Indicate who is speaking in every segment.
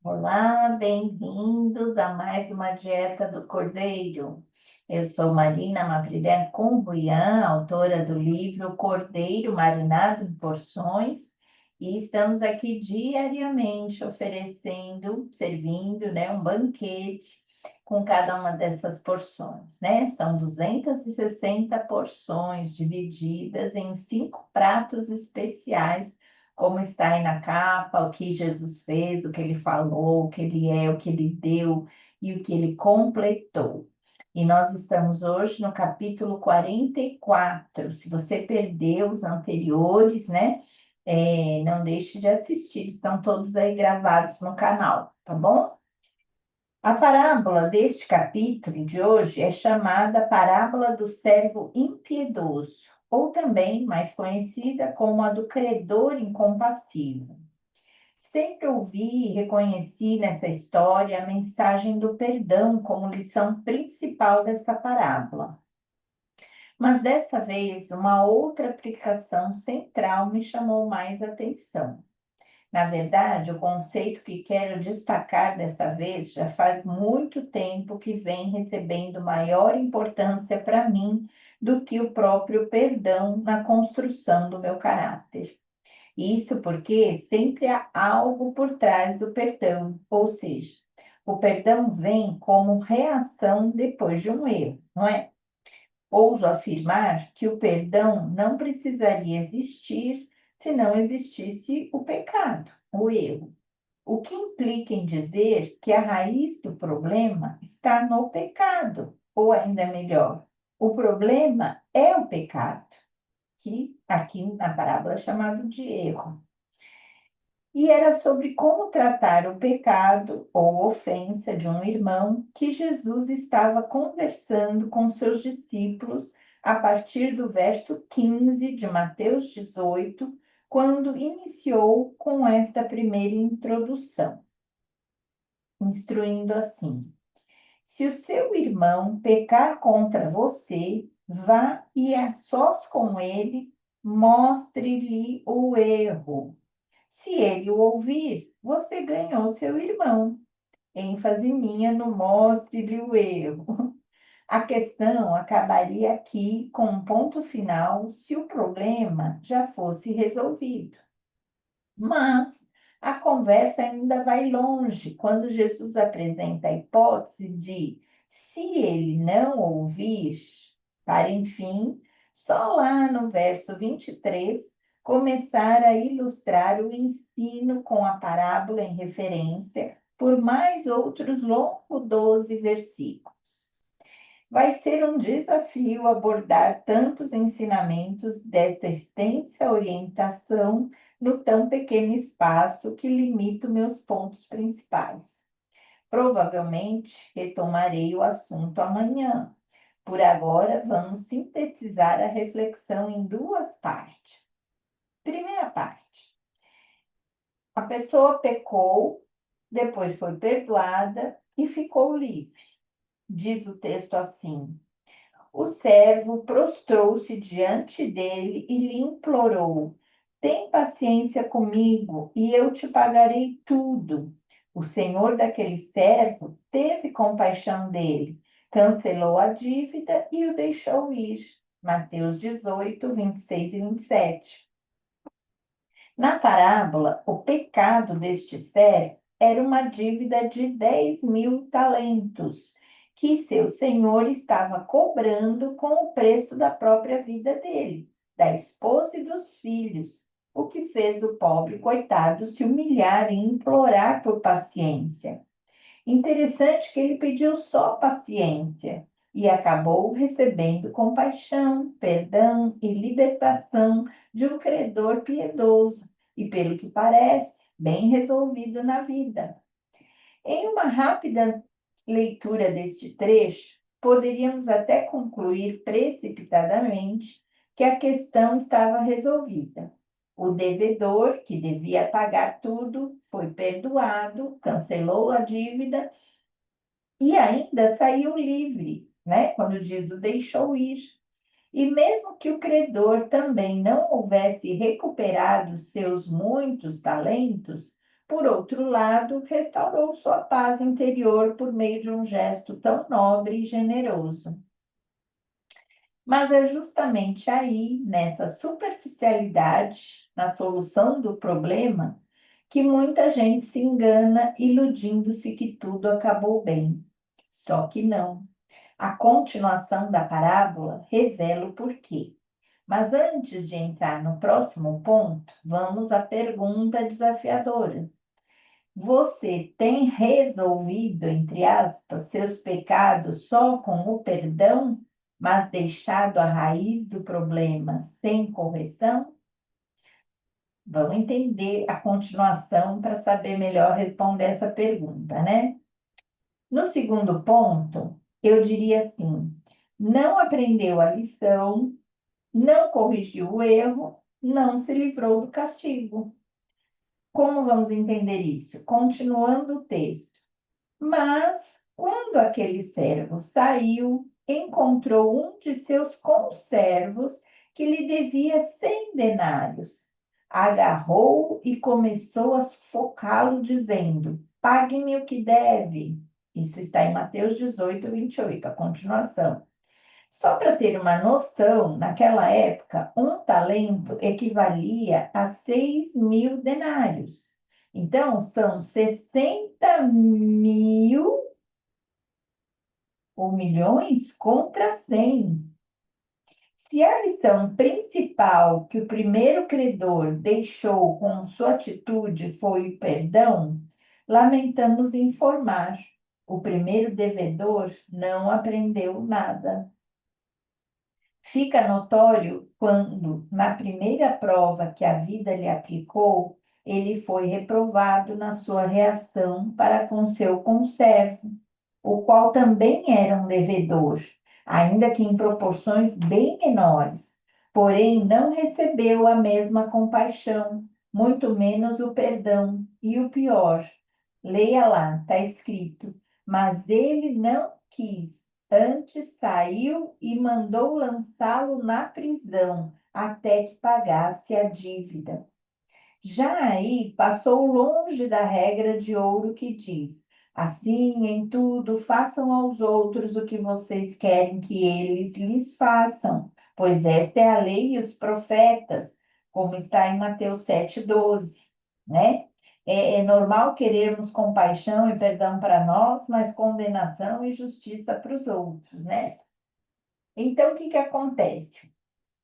Speaker 1: Olá, bem-vindos a mais uma Dieta do Cordeiro. Eu sou Marina Mavrilhan Cumbuian, autora do livro Cordeiro Marinado em Porções, e estamos aqui diariamente oferecendo, servindo, um banquete com cada uma dessas porções, né? São 260 porções divididas em 5 pratos especiais, como está aí na capa, o que Jesus fez, o que ele falou, o que ele é, o que ele deu e o que ele completou. E nós estamos hoje no capítulo 44. Se você perdeu os anteriores, né? Não deixe de assistir, estão todos aí gravados no canal, tá bom? A parábola deste capítulo de hoje é chamada Parábola do Servo Impiedoso, ou também mais conhecida como a do credor incompassivo. Sempre ouvi e reconheci nessa história a mensagem do perdão como lição principal desta parábola. Mas dessa vez, uma outra aplicação central me chamou mais atenção. Na verdade, o conceito que quero destacar dessa vez já faz muito tempo que vem recebendo maior importância para mim do que o próprio perdão na construção do meu caráter. Isso porque sempre há algo por trás do perdão, ou seja, o perdão vem como reação depois de um erro, não é? Ouso afirmar que o perdão não precisaria existir se não existisse o pecado, o erro. O que implica em dizer que a raiz do problema está no pecado, ou ainda melhor, o problema é o pecado, que aqui na parábola é chamado de erro. E era sobre como tratar o pecado ou ofensa de um irmão que Jesus estava conversando com seus discípulos a partir do verso 15 de Mateus 18, quando iniciou com esta primeira introdução, instruindo assim: se o seu irmão pecar contra você, vá e a sós com ele, mostre-lhe o erro. Se ele o ouvir, você ganhou seu irmão. ênfase minha no mostre-lhe o erro. A questão acabaria aqui com um ponto final se o problema já fosse resolvido. Mas a conversa ainda vai longe quando Jesus apresenta a hipótese de, se ele não ouvir, para enfim, só lá no verso 23, começar a ilustrar o ensino com a parábola em referência por mais outros longos 12 versículos. Vai ser um desafio abordar tantos ensinamentos desta extensa orientação no tão pequeno espaço que limito meus pontos principais. Provavelmente retomarei o assunto amanhã. Por agora, vamos sintetizar a reflexão em duas partes. Primeira parte: a pessoa pecou, depois foi perdoada e ficou livre. Diz o texto assim: o servo prostrou-se diante dele e lhe implorou: tem paciência comigo e eu te pagarei tudo. O senhor daquele servo teve compaixão dele, cancelou a dívida e o deixou ir. Mateus 18, 26 e 27. Na parábola, o pecado deste servo era uma dívida de 10.000 talentos, que seu senhor estava cobrando com o preço da própria vida dele, da esposa e dos filhos, o que fez o pobre coitado se humilhar e implorar por paciência. Interessante que ele pediu só paciência e acabou recebendo compaixão, perdão e libertação de um credor piedoso e, pelo que parece, bem resolvido na vida. Em uma rápida leitura deste trecho, poderíamos até concluir precipitadamente que a questão estava resolvida. O devedor, que devia pagar tudo, foi perdoado, cancelou a dívida e ainda saiu livre, né? Quando diz o deixou ir. E mesmo que o credor também não houvesse recuperado seus muitos talentos, Por outro lado, restaurou sua paz interior por meio de um gesto tão nobre e generoso. Mas é justamente aí, nessa superficialidade, na solução do problema, que muita gente se engana, iludindo-se que tudo acabou bem. Só que não. A continuação da parábola revela o porquê. Mas antes de entrar no próximo ponto, vamos à pergunta desafiadora. Você tem resolvido, entre aspas, seus pecados só com o perdão, mas deixado a raiz do problema sem correção? Vamos entender a continuação para saber melhor responder essa pergunta, né? No segundo ponto, eu diria assim: não aprendeu a lição, não corrigiu o erro, não se livrou do castigo. Como vamos entender isso? Continuando o texto. Mas, quando aquele servo saiu, encontrou um de seus conservos que lhe devia 100 denários. Agarrou-o e começou a sufocá-lo, dizendo: pague-me o que deve. Isso está em Mateus 18, 28, a continuação. Só para ter uma noção, naquela época, um talento equivalia a 6.000 denários. Então, são 60.000 ou milhões contra 100. Se a lição principal que o primeiro credor deixou com sua atitude foi o perdão, lamentamos informar, o primeiro devedor não aprendeu nada. Fica notório quando, na primeira prova que a vida lhe aplicou, ele foi reprovado na sua reação para com seu conservo, o qual também era um devedor, ainda que em proporções bem menores, porém não recebeu a mesma compaixão, muito menos o perdão, e o pior, leia lá, está escrito, mas ele não quis, antes saiu e mandou lançá-lo na prisão, até que pagasse a dívida. Já aí passou longe da regra de ouro que diz: assim, em tudo, façam aos outros o que vocês querem que eles lhes façam, pois esta é a lei e os profetas, como está em Mateus 7,12, né? É normal querermos compaixão e perdão para nós, mas condenação e justiça para os outros, né? Então, o que acontece?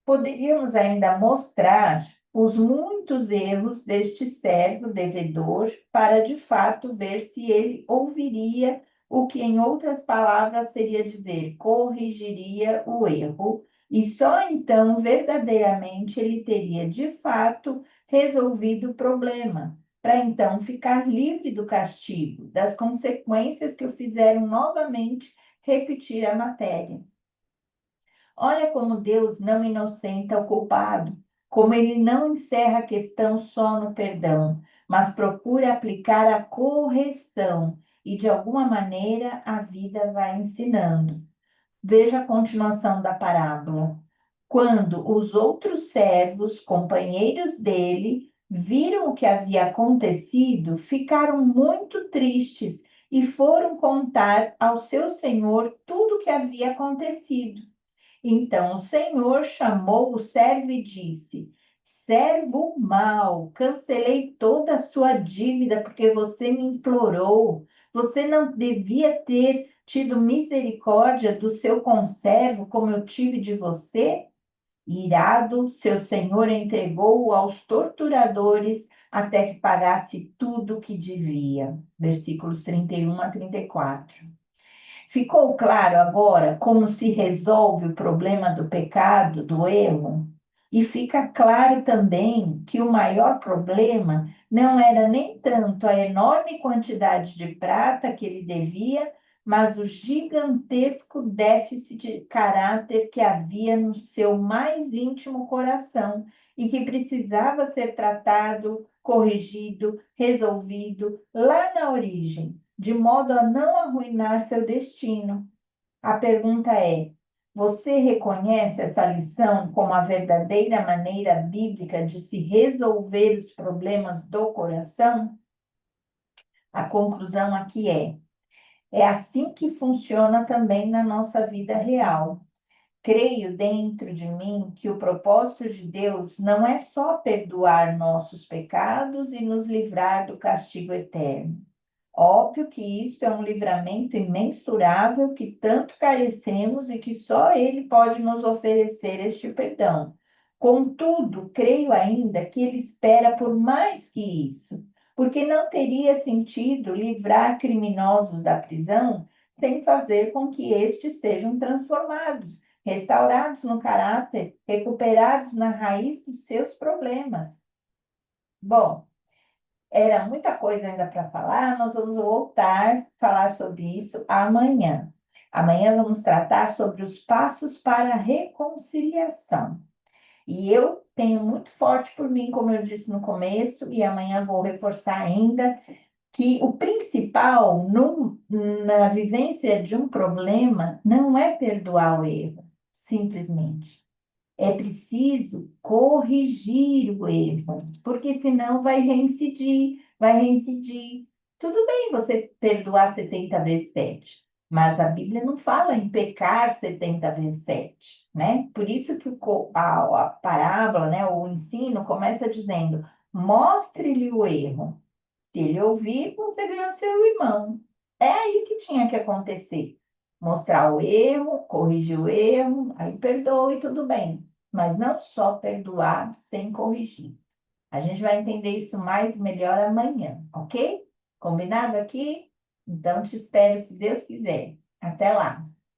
Speaker 1: Poderíamos ainda mostrar os muitos erros deste servo devedor para, de fato, ver se ele ouviria o que, em outras palavras, seria dizer, corrigiria o erro, e só então, verdadeiramente, ele teria, de fato, resolvido o problema, para então ficar livre do castigo, das consequências que o fizeram novamente repetir a matéria. Olha como Deus não inocenta o culpado, como ele não encerra a questão só no perdão, mas procura aplicar a correção e, de alguma maneira, a vida vai ensinando. Veja a continuação da parábola. Quando os outros servos, companheiros dele, viram o que havia acontecido, ficaram muito tristes e foram contar ao seu senhor tudo o que havia acontecido. Então o Senhor chamou o servo e disse: servo mau, cancelei toda a sua dívida porque você me implorou. Você não devia ter tido misericórdia do seu conservo como eu tive de você? Irado, seu senhor entregou-o aos torturadores até que pagasse tudo o que devia. Versículos 31 a 34. Ficou claro agora como se resolve o problema do pecado, do erro? E fica claro também que o maior problema não era nem tanto a enorme quantidade de prata que ele devia, mas o gigantesco déficit de caráter que havia no seu mais íntimo coração e que precisava ser tratado, corrigido, resolvido lá na origem, de modo a não arruinar seu destino. A pergunta é: você reconhece essa lição como a verdadeira maneira bíblica de se resolver os problemas do coração? A conclusão aqui é assim que funciona também na nossa vida real. Creio dentro de mim que o propósito de Deus não é só perdoar nossos pecados e nos livrar do castigo eterno. Óbvio que isso é um livramento imensurável que tanto carecemos e que só Ele pode nos oferecer este perdão. Contudo, creio ainda que Ele espera por mais que isso, porque não teria sentido livrar criminosos da prisão sem fazer com que estes sejam transformados, restaurados no caráter, recuperados na raiz dos seus problemas. Bom, era muita coisa ainda para falar, nós vamos voltar a falar sobre isso amanhã. Amanhã vamos tratar sobre os passos para a reconciliação. E eu tenho muito forte por mim, como eu disse no começo, e amanhã vou reforçar ainda, que o principal na vivência de um problema não é perdoar o erro, simplesmente. É preciso corrigir o erro, porque senão vai reincidir, vai reincidir. Tudo bem você perdoar 70 vezes 7, mas a Bíblia não fala em pecar 70 vezes 7, né? Por isso que a parábola, né, o ensino começa dizendo: mostre-lhe o erro. Se ele ouvir, você virou seu irmão. É aí que tinha que acontecer. Mostrar o erro, corrigir o erro, aí perdoe, tudo bem. Mas não só perdoar sem corrigir. A gente vai entender isso mais e melhor amanhã, ok? Combinado aqui? Então te espero, se Deus quiser. Até lá.